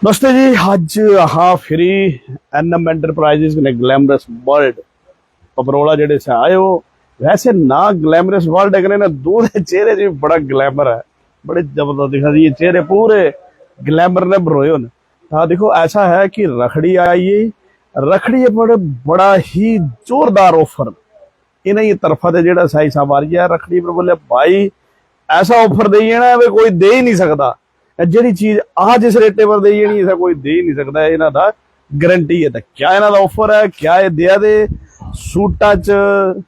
दोस्तों जी अज हाँ free NM enterprises ने ग्लैमरस वर्ल्ड पपरोला जेडे से आए हो। वैसे ना ग्लैमरस वर्ल्ड है ना दूर चेहरे जी बड़ा ग्लैमर है, बड़े जबरदस्त दिखा ये चेहरे पूरे ग्लैमर ने भरोए होने। हाँ देखो ऐसा है कि रखड़ी आई है, रखड़ी बड़े बड़ा ही जोरदार ऑफर इन्हें ये तरफा से जेड़ा सही साहब आ रही है रखड़ी पर बोले भाई ऐसा ऑफर दे ना वे कोई दे ही नहीं सकता। जी चीज आज इस रेटे पर दी नहीं ऐसा कोई दे ही नहीं सकता। इन्हों का गारंटी है। क्या इन्हों का ऑफर है, क्या ये दिया दे सूटा च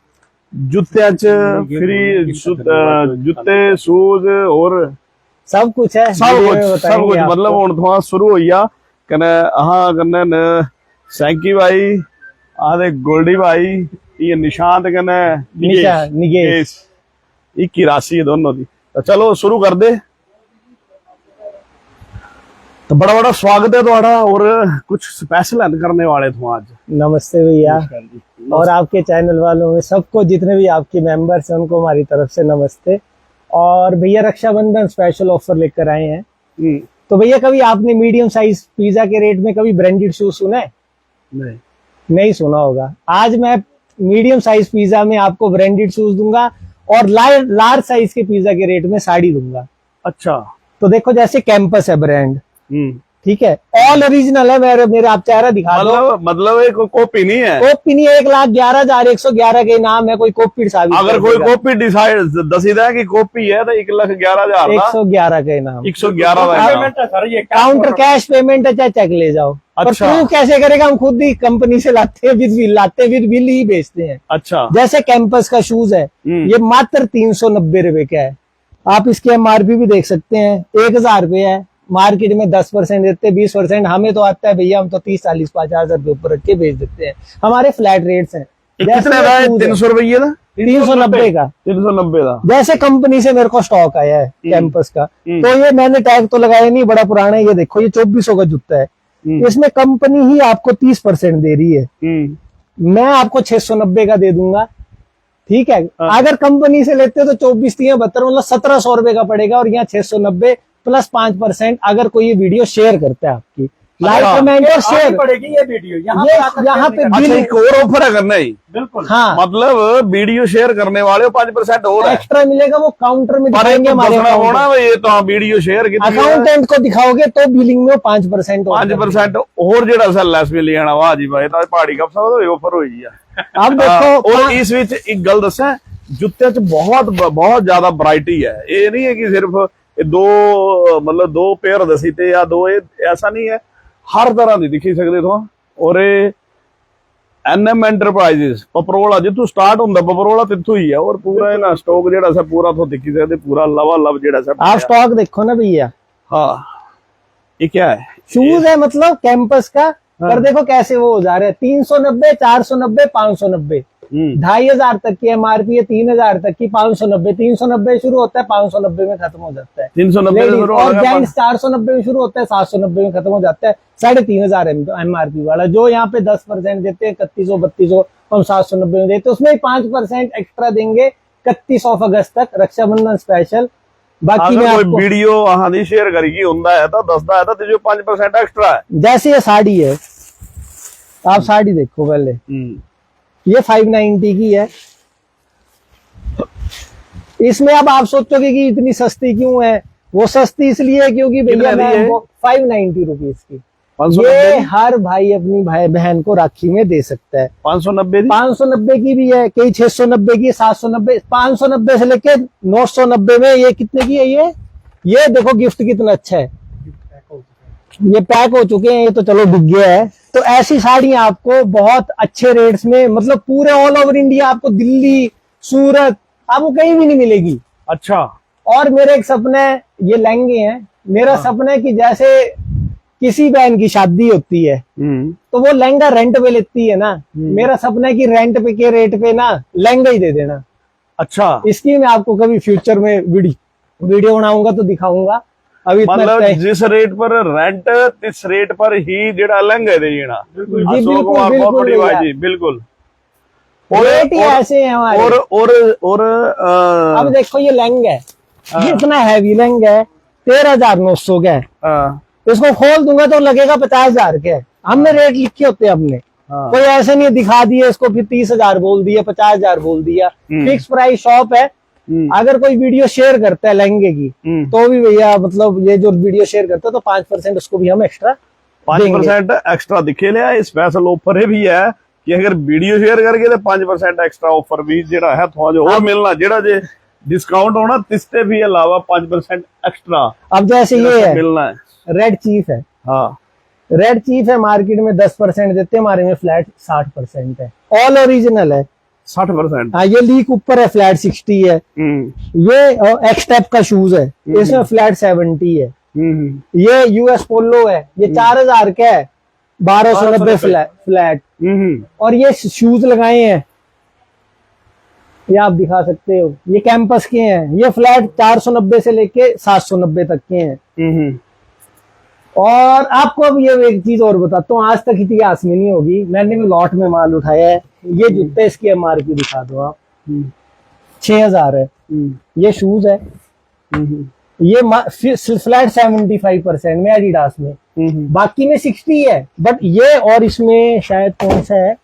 जुत्तिया च फ्री जुत्ते शूज और सब कुछ है, सब कुछ मतलब हूं थोड़ा शुरू हुई आ कने हाँ कने सैंकी भाई आदे गोल्डी भाई ये निशांत कने निगेश एक राशि है दोनों की। तो चलो शुरू कर दे। तो बड़ा बड़ा स्वागत है तुम्हारा और कुछ स्पेशल करने वाले थे आज। नमस्ते भैया और आपके चैनल वालों में सबको जितने भी आपके मेंबर्स हैं उनको हमारी तरफ से नमस्ते। और भैया रक्षाबंधन स्पेशल ऑफर लेकर आए हैं। तो भैया कभी आपने मीडियम साइज पिज्जा के रेट में कभी ब्रांडेड शूज सुना है? नहीं सुना होगा। आज मैं मीडियम साइज पिज्जा में आपको ब्रांडेड शूज दूंगा और लार्ज साइज के पिज्जा के रेट में साड़ी दूंगा। अच्छा तो देखो जैसे कैंपस है ब्रांड, ठीक है, ऑल ओरिजिनल है। मेरे आप चेहरा दिखा दो। मतलब एक कॉपी नहीं है, कॉपी नहीं है। 1,11,111 के नाम है, कोई कॉपी साबित अगर कोई कॉपी डिसाइड दसीदा है कि कॉपी है तो 1,11,000 111 के नाम 111 काउंटर कैश पेमेंट है, चाहे चेक ले जाओ। अच्छा। प्रूफ कैसे करेगा? हम खुद ही कंपनी से लाते हैं, विद बिल लाते हैं, विद बिल ही बेचते हैं। अच्छा जैसे कैंपस का शूज है ये मात्र 390 रुपए का है। आप इसकी एमआरपी भी देख सकते हैं, 1,000 रुपए है। मार्केट में 10% देते हैं, 20%। हमें तो आता है भैया, हम तो 30, 40, 50 रुपए ऊपर रख के बेच देते हैं। हमारे फ्लैट रेट्स हैं। कितने का है? 300 रुपये का 390 का 390 का। जैसे कंपनी से मेरे को स्टॉक आया है कैंपस का, तो ये मैंने टैग तो लगाया नहीं, बड़ा पुराना है। ये देखो ये 2400 का जूता है, इसमें कंपनी ही आपको 30% दे रही है। मैं आपको 690 का दे दूंगा, ठीक है। अगर कंपनी से लेते हो तो 24, 3, 72 मतलब 1700 रुपए का पड़ेगा। और यहाँ 690 प्लस 5% अगर कोई ये वीडियो शेयर करता है आपकी, लाइक कमेंट और शेयर पड़ेगी ये वीडियो यहाँ पे बिल। अच्छा एक और ऑफर है करना ही, बिल्कुल हाँ, मतलब वीडियो शेयर करने वाले 5% और एक्स्ट्रा मिलेगा। वो काउंटर में दिखाएंगे हमारे होना ये तो वीडियो शेयर अकाउंटेंट को दिखाओगे तो बिलिंग में 5% और जेड़ा सा लेस मिल जाना। वाह जी भाई पहाड़ी का ऑफर हो जी। अब देखो और इस विच एक गल दसा, जुत्ते च बहुत ज्यादा वैरायटी है। ये नहीं है कि सिर्फ दो मतलब 2 पेयर दसी थे या 2, ऐसा नहीं है, हर तरह की दिखी सकते हो। और एनएम एंटरप्राइजेस पपरोला जितों स्टार्ट होंगे पपरोला तिथों ही है। और पूरा है ना स्टॉक जेड़ा सा पूरा तो दिखी सकते, पूरा लवा जेड़ा सा आप स्टॉक देखो ना भैया। हाँ ये क्या है? शूज है मतलब कैंपस का। पर देखो कैसे वो हो जा रहे हैं, 390, 490, 590, 2,500 तक की एमआरपी है, 3,000 तक की, 590, 390 शुरू होता है, 590 में खत्म हो जाता है। 390 और जेंट्स 490 में शुरू होता है, 790 में खत्म हो जाता है। 3,500 एमआरपी वाला जो यहाँ पे 10% देते हैं, 3100, 3200, हम 790 में देते हैं। उसमें 5% एक्स्ट्रा देंगे 31 अगस्त तक, रक्षाबंधन स्पेशल। बाकी में कोई वीडियो हाँ शेयर करेगी होता है तो दसदा है तो जो 5% एक्स्ट्रा है। जैसे ये साड़ी है, आप साड़ी देखो पहले, ये 590 की है। इसमें अब आप सोचोगे कि इतनी सस्ती क्यों है? वो सस्ती इसलिए है क्योंकि भैया 590 रुपीज की ये हर भाई अपनी भाई बहन को राखी में दे सकता है। 590 की भी है, कई 690 की, 790, 590 से लेके 990 में। ये कितने की है? ये देखो गिफ्ट कितना अच्छा है, ये पैक हो चुके हैं, ये तो चलो बिक गया है। तो ऐसी साड़ियां आपको बहुत अच्छे रेट्स में, मतलब पूरे ऑल ओवर इंडिया, आपको दिल्ली, सूरत, आपको कहीं भी नहीं मिलेगी। अच्छा। और मेरा एक सपना है, ये लहंगे हैं, मेरा सपना है कि जैसे किसी बहन की शादी होती है तो वो लहंगा रेंट पे लेती है ना, मेरा सपना है कि रेंट पे के रेट पे ना लहंगा ही दे देना। अच्छा। इसकी मैं आपको कभी फ्यूचर में वीडियो बनाऊंगा तो दिखाऊंगा। अभी मतलब जिस रेट पर रेंट इस रेट पर ही जेड़ा लहंगा दे देना। बिल्कुल रेट ही ऐसे हैं हमारे। और अब देखो ये लहंगा है, कितना हैवी लहंगा है, 13,900 का है। इसको खोल दूंगा तो लगेगा 50,000 के है। हमने रेट लिखे होते हैं अपने, हाँ। कोई ऐसे नहीं दिखा दिए इसको फिर 30,000 बोल दिया, 50,000 बोल दिया। फिक्स प्राइस शॉप है। अगर कोई वीडियो शेयर करता है लहंगे की तो भी भैया मतलब ये जो वीडियो शेयर करता है तो 5% उसको भी हम एक्स्ट्रा 5% एक्स्ट्रा दिखे लिया। स्पेशल ऑफर है भी है कि अगर वीडियो शेयर करके तो 5% एक्स्ट्रा ऑफर भी जेड़ा है थोड़ा जो और मिलना, जेड़ा जे डिस्काउंट होना तिसते भी अलावा 5% एक्स्ट्रा। अब जैसे ये है मिलना है, रेड चीफ है। हाँ रेड चीफ है, मार्केट में 10% देते हैं, हमारे में फ्लैट 60% है। ऑल ओरिजिनल है 60%। हाँ, ये लीक ऊपर है, फ्लैट 60 है। ये एक्स टाइप का शूज है, इसमें फ्लैट 70 है। ये यूएस पोलो है, ये 4,000 का है, 1290 फ्लैट। और ये शूज लगाए हैं, ये आप दिखा सकते हो, ये कैंपस के हैं, ये फ्लैट 490 से लेके 790 तक के हैं। और आपको अब ये एक चीज और बताता हूँ, आज तक इतिहास में नहीं होगी, मैंने भी लॉट में माल उठाया है। ये जूते इसकी एमआरपी दिखा दो आप, 6,000 है। ये शूज है, ये फ्लैट 75% में एडिडास में, बाकी में 60 है। बट ये और इसमें शायद कौन सा है,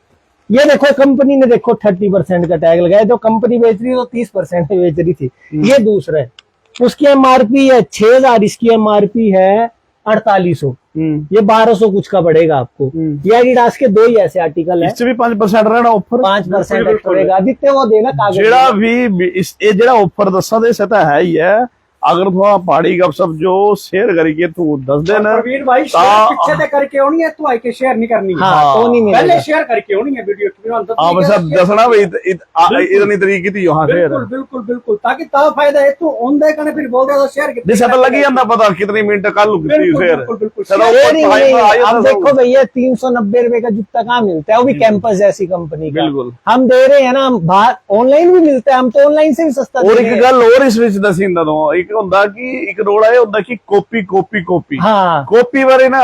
ये देखो कंपनी ने देखो 30% का टैग लगाया, तो कंपनी बेच रही है तो 30% में बेच रही थी। ये दूसरा है, उसकी एमआरपी है 6,000, इसकी एमआरपी है 4800। ये 1200 कुछ का पड़ेगा आपको। ये एडिडास के दो ही ऐसे आर्टिकल है, इससे भी 5% रहना ऑफर, 5% पड़ेगा। जितने वो देना कागज जेड़ा भी इस ये जेड़ा ऑफर दसा दे सता है ही है। अगर थोड़ा पहाड़ी गपशप जो शेयर करके तू दस देना प्रवीण भाई, शेयर पीछे से करके होनी है, तू आई के शेयर नहीं करनी है। हाँ, तो नहीं मिलेगा। पहले शेयर करके होनी है वीडियो की। हाँ बस अब दसना भाई इतनी तरीके थी यहाँ शेयर बिल्कुल बिल्कुल बिल्कुल, ताकि तब फायदा है। तू ऑन दे करने फिर बोल दो शेयर कितने जिस लग ही जाता पता कितनी मिनट कल कितनी शेयर। बिल्कुल बिल्कुल। अब देखो भैया 390 रुपए का जूता कहाँ मिलता है, वो भी कैंपस जैसी कंपनी का। बिल्कुल हम दे रहे हैं ना, बाहर ऑनलाइन भी मिलता है, हम तो ऑनलाइन से भी सस्ता और एक गल और इस विच दसी इंदा तो एक होंदा कि एक रोड़ा है होंदा कि कॉपी कॉपी कॉपी हाँ। कॉपी बारे ना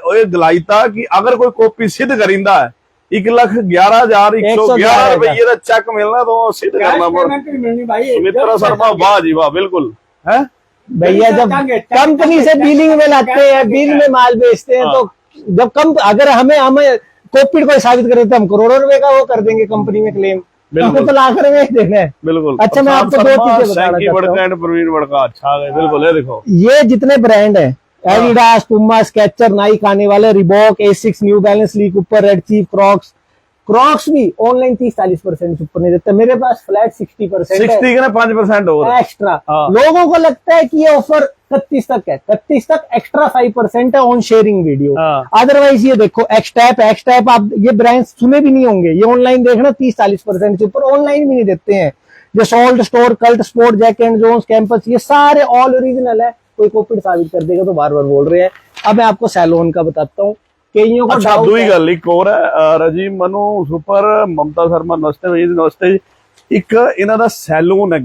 ये दिलाईता कि अगर कोई कॉपी सिद्ध करिंदा है 1,11,111 रुपये का चेक मिलना तो सिद्ध करना पड़ता। मित्रा शर्मा वाह जी वाह, बिल्कुल है भैया। जब कंपनी से डीलिंग में लाते हैं, बिल में माल बेचते हैं, तो जब कम अगर हमें कॉपी को साबित करें तो हम करोड़ों रुपए का वो कर देंगे कंपनी में क्लेम, तो लाख रुपए देना है। बिल्कुल। अच्छा मैं आपको दो चीजें बताना, अच्छा बिल्कुल है। देखो ये जितने ब्रांड है, एडिडास, पुमा, स्केचर, नाइक आने वाले, Reebok, Asics, new balance, leak ऊपर, रेड चीफ, क्रॉक्स भी ऑनलाइन 30-40% ऊपर नहीं देता। मेरे पास फ्लैट 60% 60 का 5% और एक्स्ट्रा। लोगों को लगता है कि ये ऑफर 31 तक है, 31 तक एक्स्ट्रा 5% है ऑन शेयरिंग वीडियो। अदरवाइज ये देखो एक्सटैप आप ये ब्रांड सुने भी नहीं होंगे, ये ऑनलाइन देखना 30-40% से ऊपर ऑनलाइन भी नहीं देते हैं। जो Souled store, Cult Sport, Jack and Jones, Campus, ये सारे ऑल ओरिजिनल है। कोई कॉपी साबित कर देगा तो बार बार बोल रहे हैं। अब मैं आपको सैलोन का बताता हूँ, कईयों को अच्छा दूसरी गल एक और है, राजीव मनु सुपर ममता शर्मा नमस्ते भाई, नमस्ते। एक इन्हों का सैलून है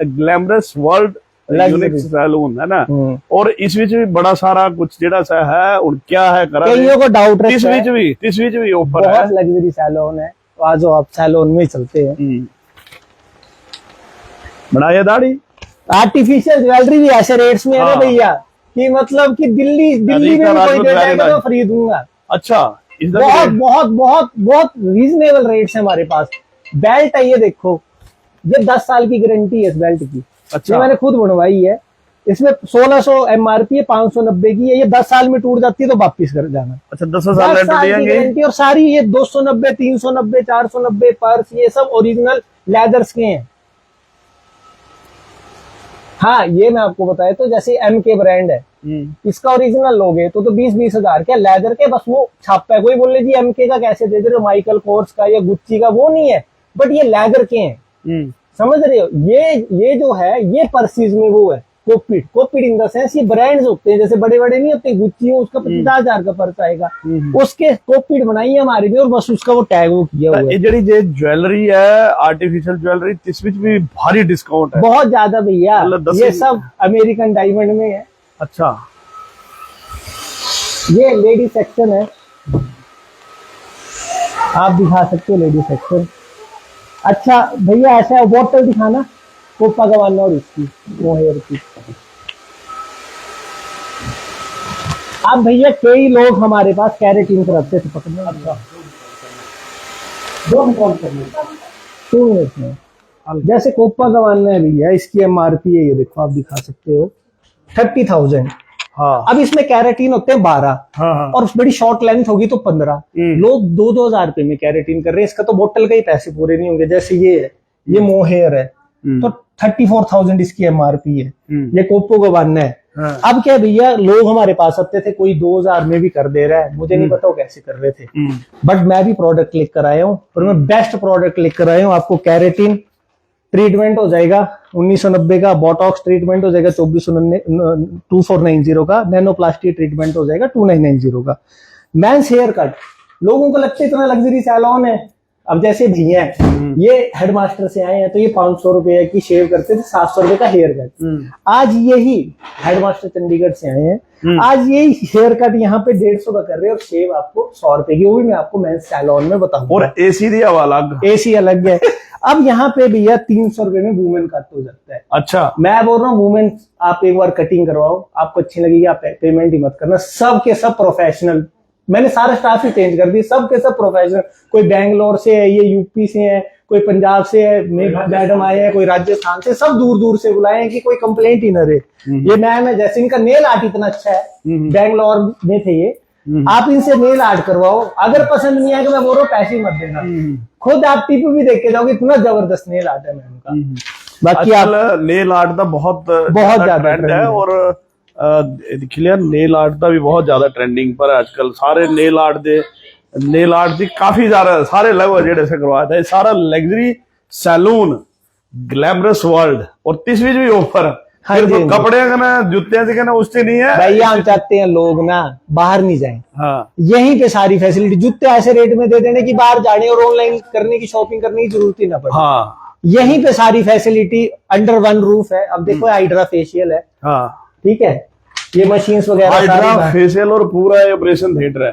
ग्लैमरस वर्ल्ड यूनिक सैलून है ना, और इस विच भी बड़ा सारा कुछ जेड़ा सा है और क्या है करा, कईयों को डाउट इस विच भी ऑफर है। बहुत लग्जरी सैलून है, तो आज आप सैलून में चलते हैं। बनाया दाढ़ी, आर्टिफिशियल ज्वेलरी भी ऐसे रेट्स में है ना भैया कि मतलब कि दिल्ली में भी कोई दे जाएगा तो खरीदूंगा। अच्छा बहुत बहुत बहुत बहुत रीजनेबल रेट्स है हमारे पास। बेल्ट है, ये देखो, ये 10 साल की गारंटी है इस बेल्ट की। अच्छा, ये मैंने खुद बनवाई है। इसमें 1600 एमआरपी है, 590 की है। ये 10 साल में टूट जाती है तो वापिस कर जाना। अच्छा 10 साल की गारंटी। और सारी ये 290, 390, 490 पर्स, ये सब ओरिजिनल लेदर्स के हैं। हाँ, ये मैं आपको बताया तो जैसे MK ब्रांड है, इसका ओरिजिनल लोगे तो 20-20 हजार के लेदर के, बस वो छापा है। कोई बोले जी MK का कैसे दे रहे हो, माइकल कोर्स का या गुच्ची का, वो नहीं है, बट ये लेदर के हैं। समझ रहे हो, ये जो है ये पर्सीज में वो है कॉपीड इन द सेंस, ये ब्रांड्स होते हैं जैसे बड़े बड़े नहीं होते, गुच्ची हो उसका 50,000 का पर्स आएगा, उसके कॉपीड बनाई है हमारे भी, और बस उसका वो टैग वो किया हुआ है। ये जे ज्वेलरी है आर्टिफिशियल ज्वेलरी, इस विच भी भारी डिस्काउंट है, बहुत ज्यादा भैया। ये सब अमेरिकन डायमंड में है। अच्छा, ये लेडी सेक्शन है, आप दिखा सकते हो लेडी सेक्शन। अच्छा भैया ऐसा है, बॉटल दिखाना कोपा गवाना और इसकी मोहेयर की। अब भैया कई लोग हमारे पास कैरेटीन को रखते थे पकड़ने। अच्छा, 2 कॉल करने 2 मिनट में। जैसे कोप्पा का मानना है भैया, इसकी एमआरपी है, ये देखो आप दिखा सकते हो 30,000। हाँ अब इसमें कैरेटीन होते हैं 12, हाँ हाँ और बड़ी शॉर्ट लेंथ होगी तो 15। लोग 2-2 हजार रुपए में कैरेटीन कर रहे हैं। इसका तो बोतल का ही पैसे पूरे नहीं होंगे। जैसे ये है, ये मोहेयर है, तो 34,000 इसकी एमआरपी है। ये कोप्पो का मानना है। हाँ। अब क्या भैया, लोग हमारे पास आते थे, कोई 2,000 में भी कर दे रहा है, मुझे नहीं पता वो कैसे कर रहे थे। बट मैं भी प्रोडक्ट लेकर आया हूँ, और मैं बेस्ट प्रोडक्ट लेकर आया हूँ। आपको कैरेटीन ट्रीटमेंट हो जाएगा 1990 का, बोटॉक्स ट्रीटमेंट हो जाएगा 2490 का, नैनोप्लास्टी ट्रीटमेंट हो जाएगा 2990 का। मेंस हेयर कट, लोगों को लगता है इतना लग्जरी सैलून है। अब जैसे भैया ये हेडमास्टर से आए हैं, तो ये 500 रुपए की शेव करते थे, 700 रुपए का हेयर कट। आज यही हेडमास्टर चंडीगढ़ से आए हैं, आज यही हेयर कट यहाँ पे 150 का कर रहे हैं, और शेव आपको 100 रुपए की, वो भी मैं आपको मेंस सैलून में बताऊंगा। और एसी दिया हुआ अलग, एसी अलग है। अब यहाँ पे भैया 300 रुपए में वुमेन कट हो जाता है। अच्छा, मैं बोल रहा हूँ वुमेन, आप एक बार कटिंग करवाओ, आपको अच्छी लगेगी, आप पेमेंट ही मत करना। सब के सब प्रोफेशनल, मैंने सारा स्टाफ ही चेंज कर दिया, सब के सब प्रोफेशनल। कोई बैंगलोर से है, ये यूपी से है, कोई पंजाब से है, मैडम आए हैं, कोई राजस्थान से, सब दूर दूर से बुलाए हैं कि कोई कंप्लेंट ही न रहे। ये मैम है, जैसे इनका नेल आर्ट इतना अच्छा है, बैंगलोर में थे ये, आप इनसे नेल आर्ट करवाओ, अगर पसंद नहीं आएगा मैं बोल रहा हूँ पैसे ही मत देना। खुद आप टिप भी देख के जाओगे, इतना जबरदस्त नेल आर्ट है मैम का। बाकी आप नेल आर्ट का बहुत ज्यादा ट्रेंड है, और दिखिए नेल आर्ट का भी बहुत ज्यादा ट्रेंडिंग पर आजकल। सारे नेल आर्ट दी काफी ज्यादा सारे लेवल जेडे से करवाया था। सारा लग्जरी सैलून ग्लैमरस वर्ल्ड, और 30 भी ऑफर। हाँ सिर्फ जी, कपड़े का ना, जूते से ना, उससे नहीं है भैया। हम चाहते हैं लोग ना बाहर नहीं जाएं, हाँ, यहीं पे सारी फैसिलिटी, जूते ऐसे रेट में दे देने की बाहर जाने और ऑनलाइन करने की, शॉपिंग करने की जरूरत ही ना पड़े। हाँ, यहीं पे सारी फैसिलिटी अंडर वन रूफ है। अब देखो हाइड्रा फेशियल है, हाँ, ठीक है, ये मशीन्स वगैरह हाइड्रा सारी, फेशियल और पूरा ऑपरेशन थिएटर है।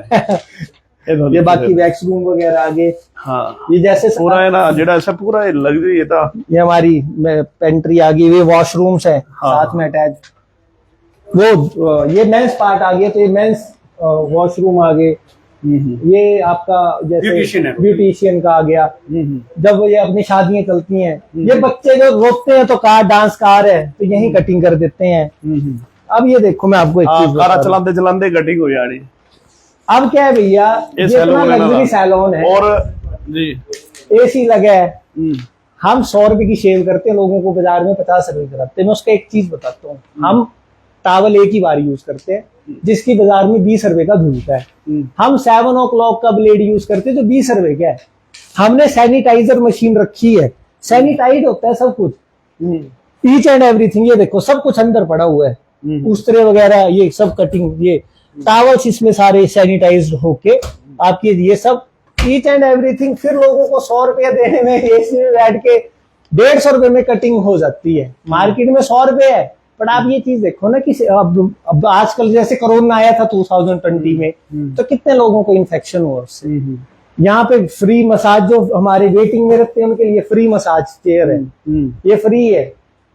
ये बाकी वैक्स रूम वगैरह आगे, हाँ, ये जैसे पूरा है ना, जेड़ा ऐसा पूरा लग्जरी था। ये हमारी पेंट्री आ गई, ये वॉशरूम्स है साथ में अटैच। वो ये मेंस पार्ट आ गया, तो ये मेंस वॉशरूम आ गए। ये आपका जैसे ब्यूटिशियन का आ गया, जब ये अपनी शादियां चलती हैं। ये बच्चे जो रोकते हैं तो कार डांस कार है, तो यही कटिंग कर देते हैं। अब ये देखो, मैं आपको एक चीज बता रहा हूं। चलाते चलाते कटिंग हो जानी। अब क्या है भैया, ये इतना लग्जरी सैलून है, और जी एसी लगा है। हम 100 रुपए की शेव करते हैं, लोगों को बाजार में 50 रुपए कराते हैं। मैं उसका एक चीज बताता हूँ, हम टावल एक ही बार यूज करते हैं, जिसकी बाजार में 20 रुपए का धूप है। हम 7 o'clock का ब्लेड यूज करते हैं, जो 20 रुपए का है। हमने सैनिटाइजर मशीन रखी है, सैनिटाइज होता है सब कुछ, ईच एंड एवरीथिंग। ये देखो सब कुछ अंदर पड़ा हुआ है, उस्तरे वगैरह, ये सब कटिंग, ये टावल्स इसमें सारे सैनिटाइज होके आपके, ये सब ईच एंड एवरीथिंग। फिर लोगों को 100 रुपया देने में, एसी में बैठ के 150 रुपए में कटिंग हो जाती है। मार्केट में 100 रुपए है, पर आप ये चीज देखो ना कि अब आजकल जैसे कोरोना आया था 2020 में, तो कितने लोगों को इन्फेक्शन हुआ उससे। यहाँ पे फ्री मसाज, जो हमारे वेटिंग में रखते हैं उनके लिए फ्री मसाज चेयर है, ये फ्री है।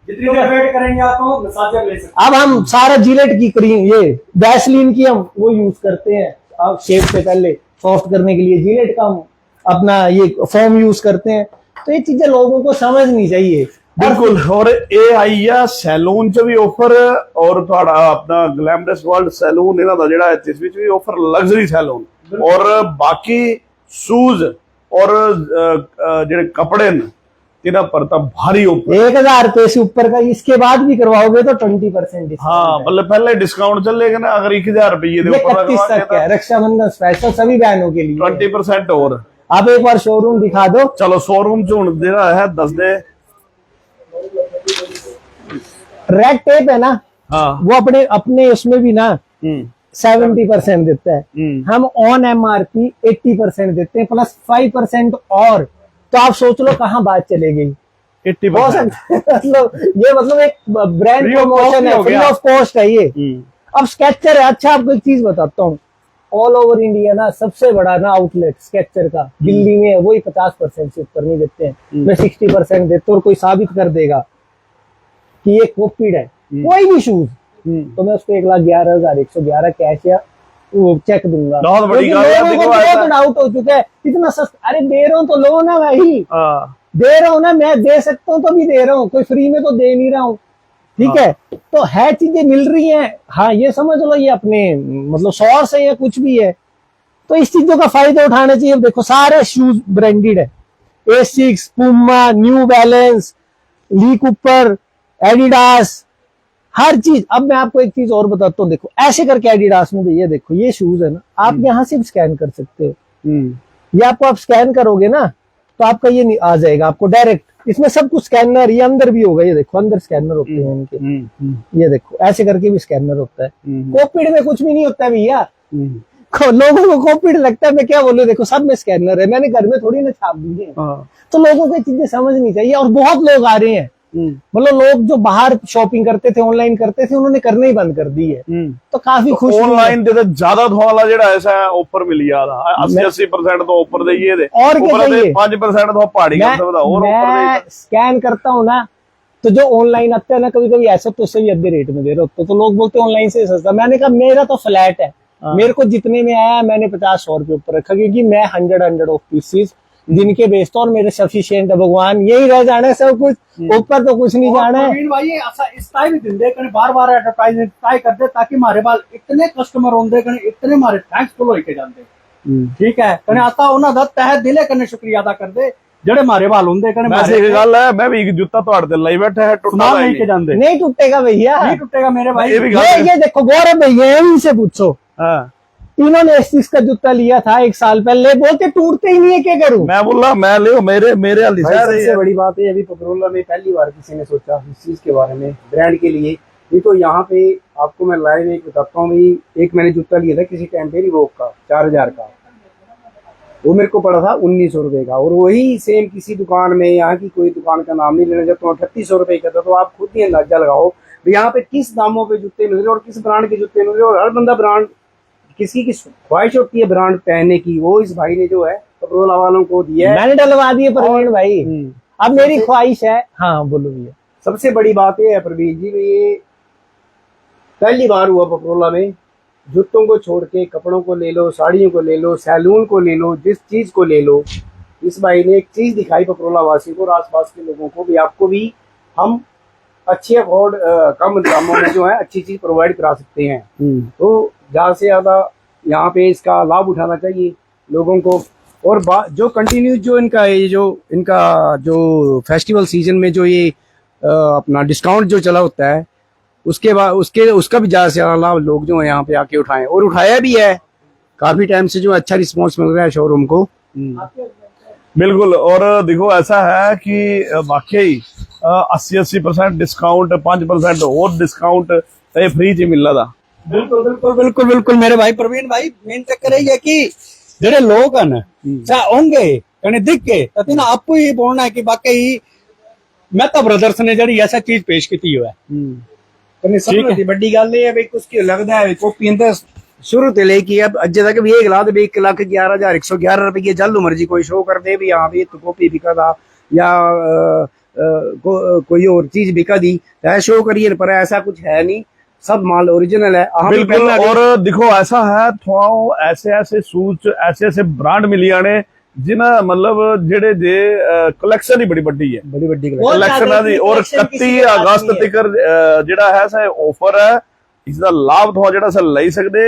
जितनी देर वेट करेंगे आप मसाजर ले सकते। अब हम सारा जिलेट की क्रीम, ये वैसलीन की हम वो यूज करते हैं, अब शेव से पहले सॉफ्ट करने के लिए जिलेट का हम अपना ये फॉर्म यूज करते हैं। तो ये चीजें लोगों को समझनी चाहिए। बिल्कुल। और ये आई है सैलून च भी ऑफर, और थोड़ा अपना ग्लैमरस वर्ल्ड सैलून इन्हां दा जेड़ा है, इस विच भी ऑफर लग्जरी सैलून, और बाकी शूज और जेड़े कपड़े न इन्हां पर तो भारी ऑफर। 1000 रुपए से ऊपर का इसके बाद भी करवाओगे तो 20%। हाँ, मतलब पहले डिस्काउंट चलेगा ना, अगर 1000 रुपये 31 तक है, रक्षाबंधन स्पेशल सभी बहनों के लिए 20% और। आप एक बार शोरूम दिखा दो। चलो शोरूम च हुण जेड़ा है दस दे। रेड टेप है ना, हाँ, वो अपने उसमें भी ना 70% देता है। हम ऑन MRP 80% देते हैं, प्लस 5% और। तो आप सोच लो कहाँ बात चले गई। 80%। मतलब एक ब्रांड प्रमोशन है, फ्री ऑफ कॉस्ट है ये। अब स्केचर है। अच्छा, आपको एक चीज बताता हूँ, ऑल ओवर इंडिया ना सबसे बड़ा ना आउटलेट स्केचर का दिल्ली में है, वही 50% से ऊपर नहीं देते हैं। मैं 60% देता हूँ, और कोई साबित कर देगा कि ये कॉपीड है, कोई भी शूज तो मैं उसको 1,11,111 कैश या वो चेक दूंगा। बहुत बड़ी क्योंकि बात है, लोगों को देखो ऐसा- बहुत डाउट हो चुका है, इतना सस्ता, अरे दे रहा हूँ तो लो ना भाई, हाँ, दे रहा हूँ ना, मैं दे सकता हूँ तो भी दे रहा हूँ, कोई फ्री में तो दे नहीं रहा हूँ, ठीक है। तो है चीजें मिल रही हैं, हाँ ये समझ लो ये अपने मतलब सोर्स है या कुछ भी है, तो इस चीजों का फायदा उठाना चाहिए। देखो सारे शूज ब्रांडेड है, एसिक्स, Puma, New Balance, Lee Cooper, Adidas, हर चीज। अब मैं आपको एक चीज और बताता हूँ, देखो ऐसे करके एडिडास में ये देखो ये शूज है ना, आप यहाँ से भी स्कैन कर सकते हो, ये आपको आप स्कैन करोगे ना तो आपका ये नहीं आ जाएगा आपको डायरेक्ट, इसमें सब कुछ स्कैनर, ये अंदर भी होगा, ये देखो अंदर स्कैनर होते हैं इनके, ये देखो ऐसे करके भी स्कैनर होता है। कोपिड में कुछ भी नहीं होता है भैया, लोगों को कोपिड लगता है, मैं क्या बोलूं, देखो सब में स्कैनर है, मैंने घर में थोड़ी ना छाप दी है। तो लोगों को ये चीजें समझनी चाहिए, और बहुत लोग आ रहे हैं, मतलब लोग जो बाहर शॉपिंग करते थे, ऑनलाइन करते थे, उन्होंने करना ही बंद कर दी है, तो काफी खुश हुए। ऑनलाइन ਦੇ ਜ਼ਿਆਦਾ ਤੋਂ ਵਾਲਾ ਜਿਹੜਾ ਐਸਾ ਆਫਰ ਮਿਲੀ ਆਦਾ 80% ਤੋਂ ਉੱਪਰ ਦੇ ਇਹ ਦੇ और क्या ਉੱਪਰ ਦੇ चाहिए? 5% ਤੋਂ ਪਹਾੜੀ ਕਰ ਸਕਦਾ और ऊपर मैं स्कैन करता हूँ ना, तो जो ऑनलाइन आते हैं ना कभी कभी ऐसा, तो उससे भी आधे रेट में दे रहे होते, तो लोग बोलते हैं ऑनलाइन से सस्ता। मैंने कहा मेरा तो फ्लैट है, मेरे को जितने में आया मैंने 50-100 रुपए ऊपर रखा, क्योंकि मैं 100 ऑफ पीसीज दिन के बेचता हूँ और मेरे सफिशिएंट है, भगवान यही रह जाना है सब कुछ, ऊपर तो कुछ नहीं जाना है। प्रवीण भाई ऐसा इसका भी दिन कने बार एडवर्टाइजमेंट ट्राई करते ताकि हमारे बाल इतने कस्टमर होंगे कने इतने हमारे थैंक्सफुल होके जाते, ठीक है कने आता उन्हां दा तहे दिले कने शुक्रिया अदा करदे ਜਿਹੜੇ ਮਾਰੇ ਵਾਲ ਹੁੰਦੇ ਕਨੇ वैसे एक गल है मैं भी एक जूता ਤੁਹਾਡੇ ਤੇ ਲਈ ਬੈਠਾ है टुटा सामान लेके जाते नहीं टूटेगा भैया, नहीं टूटेगा मेरे भाई। ये भी गल है। ये देखो गौरव भैया इनसे पूछो, हां इन्होंने एसिक्स का जूता लिया था 1 साल पहले, बोलते टूटते ही नहीं है, क्या करूं। मैं बोला मैं लियो मेरे हाली भाई शहर सबसे है बड़ी बात है, अभी पपरोला में पहली बार किसी ने सोचा इस चीज के बारे में ब्रांड के लिए। ये तो यहाँ पे आपको मैं लाइव एक बताता हूँ, एक मैंने जूता लिया था किसी टाइम पे रिबॉक का 4000 का, वो मेरे को पड़ा था 1900 रुपए का, और वही सेम किसी दुकान में, यहाँ की कोई दुकान का नाम नहीं लेना चाहता हूँ, 3800 रुपए का था। तो आप खुद ही अंदाजा लगाओ यहाँ पे किस दामों पे जूते मिल रहे और किस ब्रांड के जूते मिल रहे, और हर बंदा ब्रांड, किसी की ख्वाहिश होती है ब्रांड पहनने की, वो इस भाई ने जो है पपरोला वालों को दिया है। मैंने डलवा दिए प्रवीण भाई, अब मेरी ख्वाहिश है। हाँ बोलो भैया। सबसे बड़ी बात ये है प्रवीण जी, ये पहली बार हुआ पपरोला में, जूतों को छोड़ के कपड़ों को ले लो, साड़ियों को ले लो, सैलून को ले लो, जिस चीज को ले लो, इस भाई ने एक चीज दिखाई पपरोला वासी को और आसपास के लोगों को भी, आपको भी हम अच्छे अफोर्ड कम दामों में जो है अच्छी चीज प्रोवाइड करा सकते हैं। तो ज्यादा से ज्यादा यहाँ पे इसका लाभ उठाना चाहिए लोगों को। और जो कंटिन्यू जो इनका जो फेस्टिवल सीजन में जो ये अपना डिस्काउंट जो चला होता है, उसके बाद उसका भी ज्यादा से ज्यादा लाभ लोग जो है यहाँ पे आके उठाएं, और उठाया भी है। काफी टाइम से जो अच्छा रिस्पॉन्स मिल रहा है शोरूम को। बिल्कुल। और देखो ऐसा है कि वाकई 80% डिस्काउंट, 5% और डिस्काउंट ये फ्री च मिल रहा था। बिल्कुल बिल्कुल बिल्कुल बिल्कुल मेरे भाई प्रवीण भाई, मेन चक्कर यही है कि जेडे लोग हैं चाहे होंगे कने दिख के तो तिना आपको ही बोलना है कि वाकई मेहता ब्रदर्स ने जड़ी ऐसा चीज पेश की हुआ है। सबसे बड़ी गल ये है भाई कुछ लगता है कॉपी अंदर शुरू से लेके अब अजे तक भी 1,11,111 रुपये जल्द मर्जी कोई शो कर दे भी हाँ भी तो कॉपी बिका था या कोई और चीज बिका दी है शो करिए, पर ऐसा कुछ है नहीं, सब माल ओरिजिनल है। बिल्कुल। और देखो ऐसा है थोड़ा ऐसे सूच ऐसे ब्रांड मिलिया ने जिन्हें मतलब जेडे जे कलेक्शन ही बड़ी बड़ी है, बड़ी बड़ी कलेक्शन दी। और 31 अगस्त तक जेड़ा है सा ऑफर है, इसका लाभ थोड़ा जेड़ा सा ले सकदे।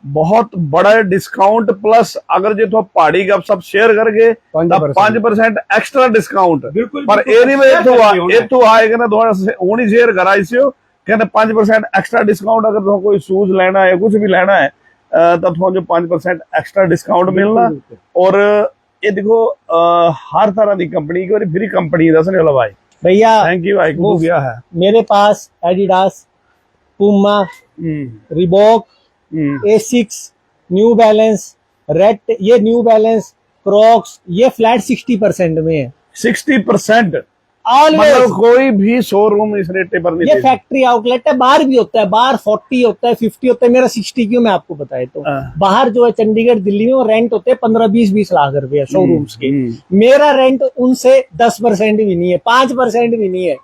बहुत बड़ा डिस्काउंट प्लस अगर जे तो पहाड़ी गप सब शेयर करके 5% एक्स्ट्रा डिस्काउंट। पर एथू आएगा ना थोड़ा होनी शेयर करा इसे कहते 5% एक्स्ट्रा डिस्काउंट। अगर तो कोई शूज लेना है कुछ भी लेना है तब थोड़ा जो 5% एक्स्ट्रा डिस्काउंट मिलना। और ये देखो हर तरह की कंपनी की फ्री कंपनी दसने वाला भाई भैया। थैंक यू भाई। हो गया है मेरे पास एडिडास, पुमा, Reebok, Asics, new balance, red, ये न्यू बैलेंस, क्रॉक्स, ये फ्लैट 60% में है। 60% ऑलवेज, मतलब कोई भी शोरूम इस रेट पर नहीं। ये फैक्ट्री आउटलेट है, बाहर भी होता है, बाहर 40 होता है, 50 होता है, मेरा 60 क्यों मैं आपको बताए तो बाहर जो है चंडीगढ़ दिल्ली में वो रेंट होते हैं 15-20 लाख रुपए शोरूम्स के। मेरा रेंट उनसे 10% भी नहीं है, 5% भी नहीं है।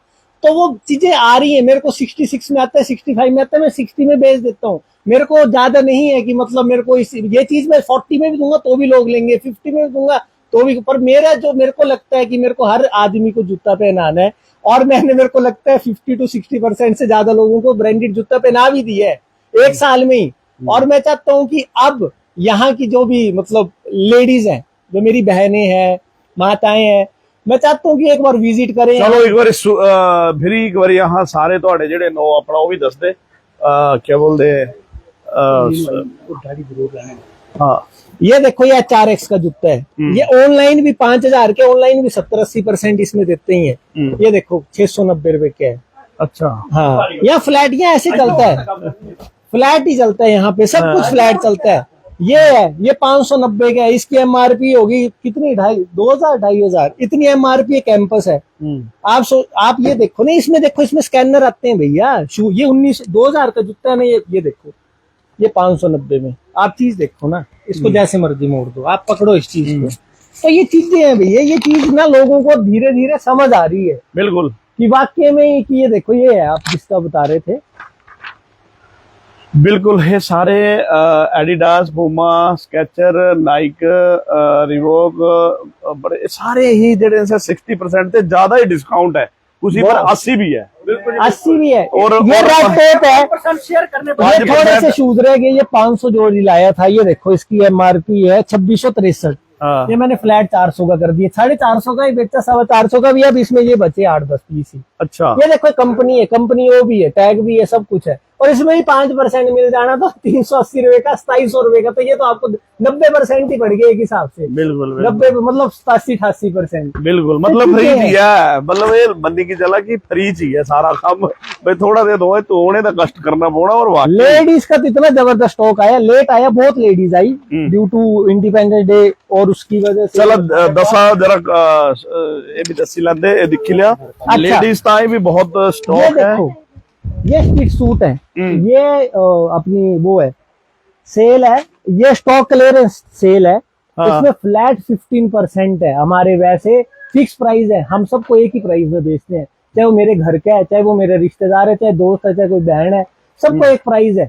तो वो चीजें आ रही है, मेरे को 66 में आता है, 65 में आता है, मैं 60 में बेच देता हूँ। मेरे को ज्यादा नहीं है कि मतलब मेरे को ये चीज मैं 40 में भी दूंगा तो भी लोग लेंगे, 50 में भी दूंगा तो भी। पर मेरा जो मेरे को लगता है कि मेरे को हर आदमी को जूता पहनाना है, और मैंने मेरे को लगता है 50 to 60% से ज्यादा लोगों को ब्रांडेड जूता पहना भी दिया है 1 साल में ही। और मैं चाहता हूँ कि अब यहाँ की जो भी मतलब लेडीज हैं, जो मेरी बहनें हैं, माताएं हैं, मैं चाहता हूँ कि एक बार विजिट करें। चलो एक बार फिर एक बार यहाँ सारे ਤੁਹਾਡੇ ਜਿਹੜੇ नो अपना वो भी दस दे क्या बोलते हाँ ये देखो ये HRX का जूता है, ये ऑनलाइन भी 5000 के, ऑनलाइन भी 70-80% इसमें देते ही है। ये देखो 690 रुपए के है। अच्छा हाँ, यहाँ फ्लैट यहाँ ऐसे चलता है, फ्लैट ही चलता है यहाँ पे, सब कुछ फ्लैट चलता है। ये है, ये 590 का है, इसकी MRP होगी कितनी, 2,500 इतनी MRP कैंपस है। आप ये देखो ना, इसमें देखो, इसमें स्कैनर आते हैं भैया। ये 2000 का जूता है ना, ये देखो, ये 590 में। आप चीज देखो ना, इसको जैसे मर्जी मोड़ दो, आप पकड़ो इस चीज को। तो ये चीजें हैं भैया, ये चीज ना लोगों को धीरे धीरे समझ आ रही है बिल्कुल कि वाकई में कि ये देखो, ये है आप जिसका बता रहे थे। बिल्कुल है सारे Adidas, Puma, sketcher, Naik, revoke, बड़े सारे ही जेडे 60% से ज्यादा ही डिस्काउंट है, उसी पर 80 भी है, 80 भी है। और ये रेड टेप है, शेयर करने ये थोड़े से शूज रह गए, ये 500 जोड़ी लाया था। ये देखो इसकी MRP है 2663, हाँ। ये मैंने फ्लैट 400 का कर दिया, 450 का ही बेचा, 450 का भी। अब इसमें ये बचे 8-10 पीस ही। अच्छा ये देखो कंपनी है, कंपनी वो भी है, टैग भी है, सब कुछ है। और इसमें ही 5% मिल जाना तो 380 रुपए का, 2700 रुपए का, तो ये तो आपको 90% ही पड़ गया एक हिसाब से। बिल्कुल 90 मतलब 87-88%। बिल्कुल मतलब फ्री चाहिए, मतलब ये बंदी की चला कि फ्री चाहिए सारा काम, भाई थोड़ा दे दो तो होने तो कष्ट करना पड़ा। और लेडीज का तो इतना जबरदस्त स्टॉक आया, लेट आया, बहुत लेडीज आई ड्यू टू इंडिपेंडेंस डे, और उसकी वजह से। चलो दसा जरा ये भी दसी लेंदे, ये दिखी लिया। लेडीज ताई भी बहुत स्टॉक है। ये स्ट्रीट सूट है, ये अपनी वो है, सेल है, ये स्टॉक क्लियरेंस सेल है। इसमें फ्लैट 15% है। हमारे वैसे फिक्स प्राइस है, हम सबको एक ही प्राइस में बेचते हैं, चाहे वो मेरे घर का है, चाहे वो मेरे रिश्तेदार है, चाहे दोस्त है, चाहे कोई बहन है, सबको एक प्राइस है,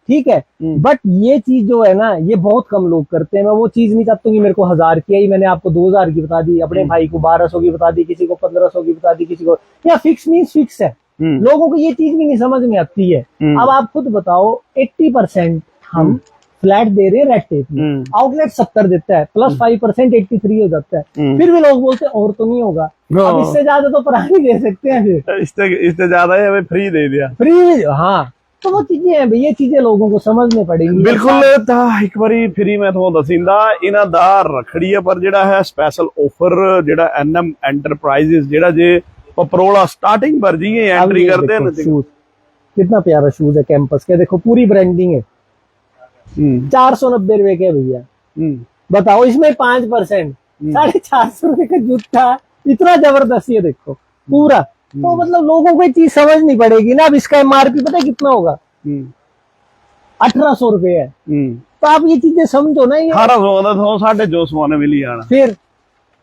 ठीक है। बट ये चीज जो है ना, ये बहुत कम लोग करते हैं। मैं वो चीज नहीं चाहता हूँ कि मेरे को 1000 की आई, मैंने आपको 2000 की बता दी, अपने भाई को 1200 की बता दी, किसी को 1500 की बता दी, किसी को। या फिक्स मीन्स फिक्स है, लोगों को ये चीज भी नहीं समझ में आती है। अब आप खुद बताओ, 80% हम फ्लैट दे रहे हैं रेड टेप में, आउटलेट 70 देता है, प्लस 5% 83 हो जाता है। फिर भी लोग बोलते हैं और तो नहीं होगा। अब इससे ज्यादा तो पुरानी दे सकते हैं, फिर इससे ज्यादा है, हमें फ्री दे दिया, फ्री। हाँ, तो वो चीजें हैं भाई, ये चीजें लोगों को समझने पड़ेंगी। बिल्कुल। ਤਾਂ ਇੱਕ ਵਾਰੀ ਫਰੀ ਮੈਂ ਤੁਹਾਨੂੰ ਦੱਸਿੰਦਾ ਇਹਨਾਂ ਦਾ ਰਖੜੀਏ ਪਰ ਜਿਹੜਾ ਹੈ ਸਪੈਸ਼ਲ ਆਫਰ ਜਿਹੜਾ NM एंटरप्राइजेस ਜਿਹੜਾ ਜੇ पपरोला स्टार्टिंग पर जी एंट्री करते हैं। शूज कितना प्यारा शूज है, कैंपस के देखो, पूरी ब्रांडिंग है। 490 रुपए के भैया, बताओ इसमें 5%, 450 रुपए का जूता, इतना जबरदस्त। ये देखो पूरा, तो मतलब लोगों को ये चीज समझनी पड़ेगी ना। अब इसका MRP पता है कितना होगा, 1800 रुपए है। तो आप ये चीजें समझो ना, 1800 250 ने मिली जाना, फिर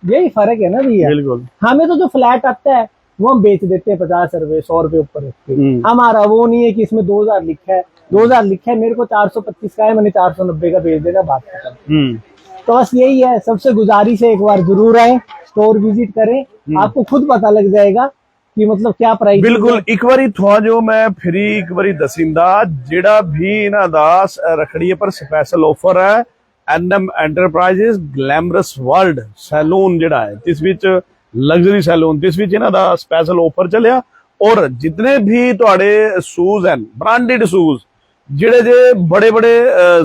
यही फर्क है ना भैया। बिल्कुल। हमें तो जो फ्लैट आता है वो हम बेच देते हैं 50 रुपए, 100 रुपए ऊपर रख के। हमारा वो नहीं है कि इसमें 2000 लिखा है, 2000 लिखा है, मेरे को 425 का है, मैंने 490 का बेच देगा, बात खत्म। तो बस यही है, सबसे गुजारिश है, एक बार जरूर आए, स्टोर विजिट करें, आपको खुद पता लग जाएगा कि मतलब क्या प्राइस। बिल्कुल। एक बारी थोड़ा जो मैं फिरी एक बारी दसिंदा, जेड़ा भी इन्हां दा रखड़िए पर स्पेशल ऑफर है, NM enterprises glamorous world salon ਜਿਹੜਾ ਹੈ, ਜਿਸ ਵਿੱਚ ਲਗਜ਼ਰੀ ਸੈਲੂਨ, ਜਿਸ ਵਿੱਚ ਇਹਨਾਂ ਦਾ ਸਪੈਸ਼ਲ ਆਫਰ ਚੱਲਿਆ। ਔਰ ਜਿੰਨੇ ਵੀ ਤੁਹਾਡੇ ਸ਼ੂਜ਼ ਹਨ, ਬ੍ਰਾਂਡਡ ਸ਼ੂਜ਼, ਜਿਹੜੇ ਜੇ ਬੜੇ ਬੜੇ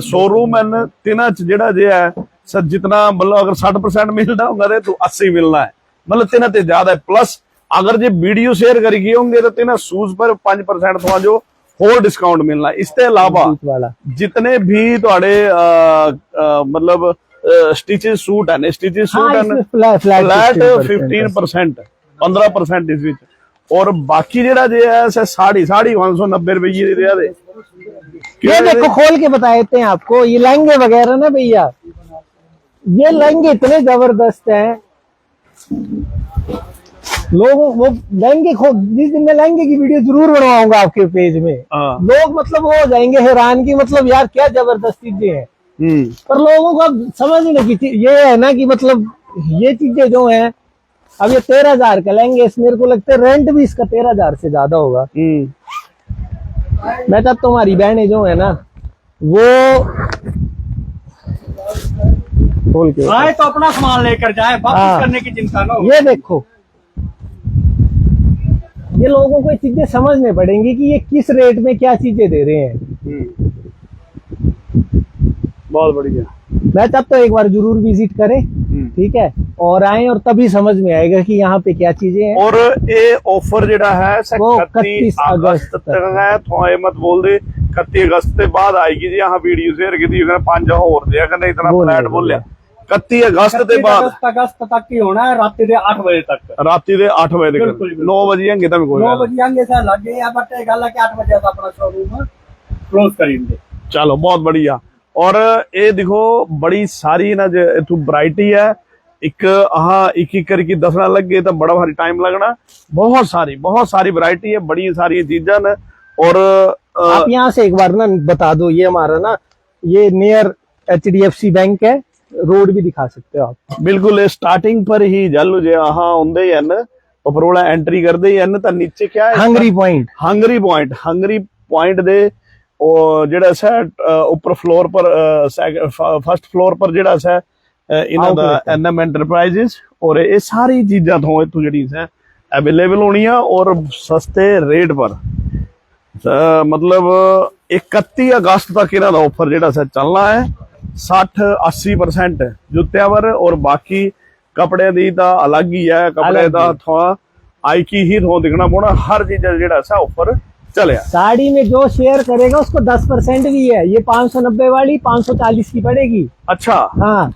ਸ਼ੋਰੂਮ ਹਨ, ਤਿੰਨਾਂ ਚ ਜਿਹੜਾ ਜੇ ਹੈ ਸਰ ਜਿੰਨਾ मतलब अगर 60% मिलना होगा तो 80 मिलना है, मतलब तिना ते ज्यादा है। प्लस अगर जे वीडियो शेयर करी होंगे तो तिना शूज पर 5% थोड़ा जो होर डिस्काउंट मिलना। इसके अलावा जितने भी थोड़े मतलब स्टिचेस सूट है, स्टिचेस सूट है फ्लैट 15%, 15% इस विच। और बाकी जेड़ा जे है साड़ी 590 रुपये दे। ये देखो खोल के बता देते हैं आपको, ये लहंगे वगैरह ना भैया, ये लहंगे इतने जबरदस्त हैं। लोग वो लहंगे जिस दिन मैं लहंगे की वीडियो जरूर बनवाऊंगा आपके पेज में, हाँ। लोग मतलब वो हो जाएंगे हैरान की मतलब यार क्या जबरदस्त चीजें हैं। पर लोगों को अब समझ नहीं की ये है ना कि मतलब ये चीजें जो हैं, अब ये 13,000 का लहंगे, मेरे को लगता है रेंट भी इसका 13,000 से ज्यादा होगा। मैं तब तुम्हारी बहनें जो है ना वो खोल के आए तो अपना सामान लेकर जाए, हाँ। वापस करने की चिंता ना हो। ये देखो, ये लोगों को ये चीजें समझने पड़ेंगी कि ये किस रेट में क्या चीजें दे रहे हैं। बहुत बढ़िया। मैं तब तो एक बार जरूर विजिट करें, ठीक है, और आए और तभी समझ में आएगा कि यहाँ पे क्या चीजें हैं। और ये ऑफर जेड़ा है वो 31 अगस्त तक है। तो ये मत बोल दे 31 अगस्त के बाद आएगी जी। यहाँ वीडियो शेयर की थी 5 और दिया करना, इतना फ्लैट बोलिया 31 अगस्त के बाद अगस्त तक ही होना है, रात के 8 बजे तक। रात के 8 बजे तक 9 बजे आएंगे तब कोई 9 बजे आएंगे सर, लग गए या बट गल है कि 8 बजे अपना शोरूम क्लोज करेंगे। चलो बहुत बढ़िया। और ये देखो बड़ी सारी ना इतू वैरायटी है। एक एक करके दसना लग गए तो बड़ा भारी टाइम लगना। बहुत सारी वैरायटी है, बड़ी सारी चीजा ने। और आप यहाँ से एक बार ना बता दो, ये हमारा ना ये नियर HDFC बैंक है, रोड भी दिखा सकते हो आप। बिल्कुल स्टार्टिंग पर ही जल जे आंदे ही हन पपरोला एंट्री करते ही हन तो नीचे क्या है हंगरी पॉइंट दे जेड़ा सा ऊपर फ्लोर पर फर्स्ट फ्लोर पर जेड़ा सा इन्हां दा NM एंटरप्राइजेस। और ये सारी चीजां तो इत्थों जेड़ी सा अवेलेबल होनी है और सस्ते रेट पर। मतलब 31 अगस्त तक इन्हां दा ऑफर जेड़ा सा चलना है। 60-80% जुत्तियां पर, और बाकी कपड़े दी तो अलग ही है। कपड़े का थोड़ा आई की ही थोड़ा दिखना पौना। हर चीज जेड़ा सा ऑफर चलिया। साड़ी में जो शेयर करेगा उसको 10% भी है। ये 590 वाली 540 की पड़ेगी। अच्छा हाँ,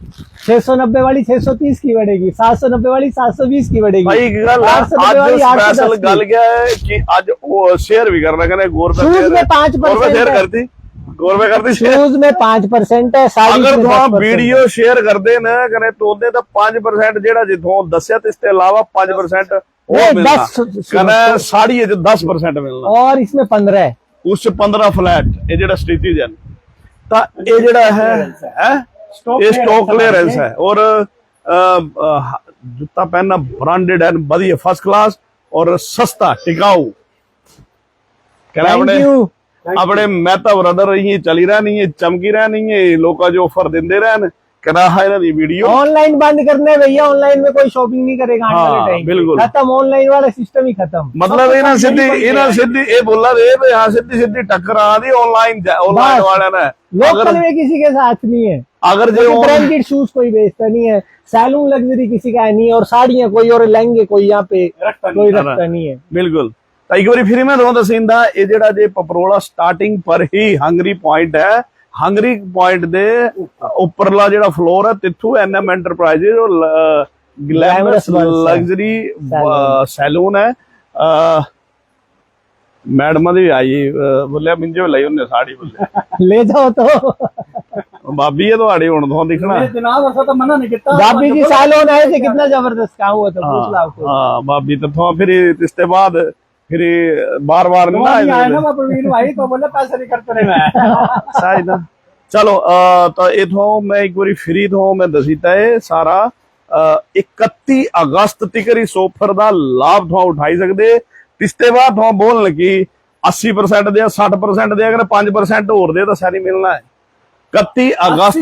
690 वाली 630 की पड़ेगी, 790 वाली 720 की पड़ेगी। भाई गल आज स्पेशल गल क्या है कि आज वो शेयर भी करना कहने शूज में 5% गौरव करती शूज में 5% है। साड़ी अगर में तुम 10% वीडियो शेयर करते ना कने तो दे तो 5% जेड़ा जिथों दस्या ते इसके अलावा 5% और मिलना कने साड़ी है जो 10% मिलना। और इसमें 15 है, उस 15 फ्लैट ये जेड़ा स्थिति जन ता ये जेड़ा है ये स्टॉक क्लियरेंस है। और जूता पहनना ब्रांडेड है, बढ़िया फर्स्ट क्लास और सस्ता टिकाऊ। Thank you. अपने मेहता ब्रदर रही चली रहनी है, चमकी रहनी है, लोग जो ऑफर देंदे रहन करा है ना वीडियो। ऑनलाइन बंद करने भैया, ऑनलाइन में कोई शॉपिंग नहीं करेगा। हाँ, बिल्कुल खत्म, ऑनलाइन वाला सिस्टम ही खत्म। मतलब इना सीधी ये बोला दे यहाँ सीधी टक्कर आ दी ऑनलाइन वाले ने। लोकल में किसी के साथ नहीं है। अगर जो ब्रांडेड शूज कोई बेचता नहीं है, सैलून लग्जरी किसी का नहीं है, और साड़ियां कोई और लहंगे कोई यहाँ पे कोई रखता नहीं है। बिल्कुल। एक बार फिर मैं तुहानू दसींदा ये जेड़ा जे पपरोला स्टार्टिंग पर ही हंगरी पॉइंट है। हंगरी पॉइंट दे उपरला जेड़ा फ्लोर है तिथू NM एंटरप्राइजेज और ग्लैमरस लग्जरी सैलून है। मैडम दी आई बोलिया मिंजो लाई उन्हें साड़ी बोले ले जाओ तो भाभी है तुहाड़ी हुण तो दिखना जनाब ऐसा तो मना नहीं किया। भाभी जी सैलून आए थे, कितना जबरदस्त काम हुआ था, पूछ लो आपको। हाँ भाभी तो फिर इसके बाद फिर बार नहीं आए ना प्रवीण भाई तो बोले पैसे नहीं करते रहे मैं सही ना। चलो तो इथों मैं एक बार फ्री थो मैं दसीता है सारा 31 अगस्त तक इस ऑफर का लाभ थो उठाई सकते। इसके बाद थो बोल कि 80% दे 60% दे, अगर 5% और दे तो सारी मिलना है। 31 अगस्त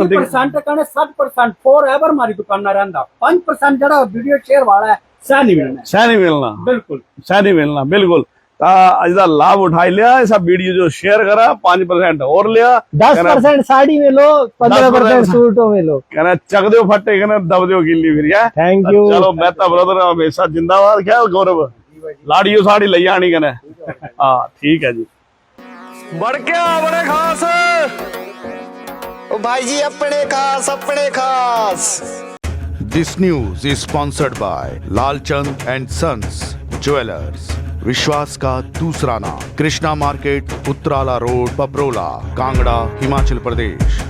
60% फॉर एवर हमारी दुकान ना रहंदा। 5% जड़ा वीडियो शेयर वाला है सह नहीं मिलना बिल्कुल सह नहीं मिलना बिल्कुल। अज का लाभ उठाई लिया, ऐसा वीडियो जो शेयर करा 5% और लिया। 10% साड़ी में लो, 15% सूटों में लो। कहना चक दो फटे, कहना दब दो गिल्ली फिर। Thank you. चलो मेहता ब्रदर हमेशा जिंदाबाद। क्या गौरव लाड़ियो साड़ी ले आनी कहना। हाँ ठीक है जी। बढ़ क्या बड़े खास ओ भाई जी अपने खास। This news is sponsored by Lalchand and sons jewellers, विश्वास का दूसरा नाम, कृष्णा मार्केट, उत्तराला रोड, पपरोला, कांगड़ा, हिमाचल प्रदेश।